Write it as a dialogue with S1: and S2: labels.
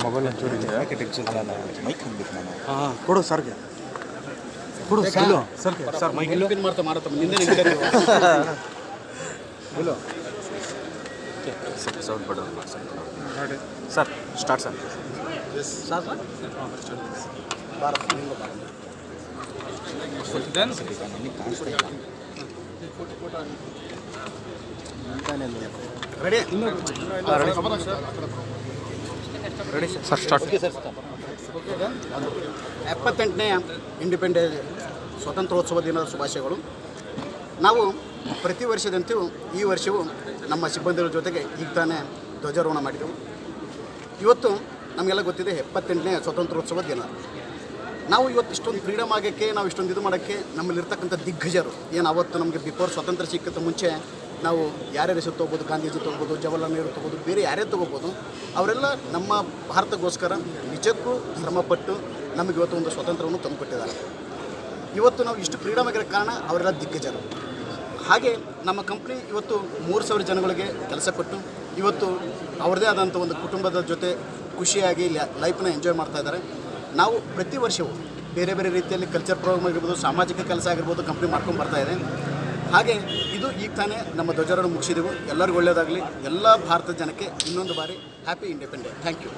S1: Mobile ಒಂಚೂರು ಇದೆ
S2: mic ಹಾಕ್ಬೇಕು ನಾನು.
S1: ಹಾಂ ಕೊಡು ಸರ್ಗೆ ಕೊಡು ಸರ್ ಸರ್ಗೆ ಸರ್ ಮೈಕ್
S2: ಪಿನ್ ಮಾಡ್ತಾ ಮಾರತ್ತ ನಿನ್ನೆ
S1: ಇಲ್ಲ
S2: ಸೌಂಡ್ ಪಡೋ
S1: sir start sir
S2: sir Bharat ready
S1: ready sir start.
S2: 78ನೇ ಇಂಡಿಪೆಂಡೆನ್ಸ್ ಸ್ವಾತಂತ್ರ್ಯೋತ್ಸವ ದಿನದ ಶುಭಾಶಯಗಳು. ನಾವು ಪ್ರತಿ ವರ್ಷದಂತೆಯೂ ಈ ವರ್ಷವೂ ನಮ್ಮ ಸಿಬ್ಬಂದಿಗಳ ಜೊತೆಗೆ ಈಗ ತಾನೇ ಧ್ವಜಾರೋಹಣ ಮಾಡಿದೆವು. ಇವತ್ತು ನಮಗೆಲ್ಲ ಗೊತ್ತಿದೆ 78ನೇ ಸ್ವಾತಂತ್ರ್ಯೋತ್ಸವ ದಿನ. ನಾವು ಇವತ್ತು ಇಷ್ಟೊಂದು ಫ್ರೀಡಮ್ ಆಗೋಕ್ಕೆ, ನಾವು ಇಷ್ಟೊಂದು ಇದು ಮಾಡೋಕ್ಕೆ ನಮ್ಮಲ್ಲಿರ್ತಕ್ಕಂಥ ದಿಗ್ಗಜರು ಏನು ಅವತ್ತು ನಮಗೆ ಬಿಫೋರ್ ಸ್ವಾತಂತ್ರ್ಯ ಸಿಕ್ಕಿಂತ ಮುಂಚೆ ನಾವು ಯಾರ್ಯಾರ ಹೆಸರು ತೊಗೋಬೋದು, ಗಾಂಧೀಜಿ ತೊಗೋಬೋದು, ಜವಾಹರ್ಲಾಲ್ ನೆಹರು ತೊಗೋಬೋದು, ಬೇರೆ ಯಾರೇ ತೊಗೋಬೋದು, ಅವರೆಲ್ಲ ನಮ್ಮ ಭಾರತಕ್ಕೋಸ್ಕರ ನಿಜಕ್ಕೂ ಶ್ರಮಪಟ್ಟು ನಮಗೆ ಇವತ್ತು ಒಂದು ಸ್ವಾತಂತ್ರ್ಯವನ್ನು ತಂದುಕೊಟ್ಟಿದ್ದಾರೆ. ಇವತ್ತು ನಾವು ಇಷ್ಟು ಫ್ರೀಡಮ್ ಆಗಿರೋ ಕಾರಣ ಅವರೆಲ್ಲ ದಿಗ್ಗಜರು. ಹಾಗೆ ನಮ್ಮ ಕಂಪ್ನಿ ಇವತ್ತು 3000 ಜನಗಳಿಗೆ ಕೆಲಸ ಕೊಟ್ಟು ಇವತ್ತು ಅವ್ರದ್ದೇ ಆದಂಥ ಒಂದು ಕುಟುಂಬದ ಜೊತೆ ಖುಷಿಯಾಗಿ ಲೈಫನ್ನ ಎಂಜಾಯ್ ಮಾಡ್ತಾ ಇದ್ದಾರೆ. ನಾವು ಪ್ರತಿ ವರ್ಷವೂ ಬೇರೆ ಬೇರೆ ರೀತಿಯಲ್ಲಿ ಕಲ್ಚರ್ ಪ್ರೋಗ್ರಾಮ್ ಆಗಿರ್ಬೋದು, ಸಾಮಾಜಿಕ ಕೆಲಸ ಆಗಿರ್ಬೋದು ಕಂಪ್ನಿ ಮಾಡ್ಕೊಂಡು ಬರ್ತಾ ಇದೆ. ಹಾಗೆ ಇದು ಈಗ ತಾನೇ ನಮ್ಮ ಧ್ವಜಾರೋಹಣ ಮುಗಿಸಿದೆವು. ಎಲ್ಲರಿಗೂ ಒಳ್ಳೆಯದಾಗಲಿ. ಎಲ್ಲ ಭಾರತದ ಜನಕ್ಕೆ ಇನ್ನೊಂದು ಬಾರಿ ಹ್ಯಾಪಿ ಇಂಡಿಪೆಂಡೆನ್ಸ್. Thank you.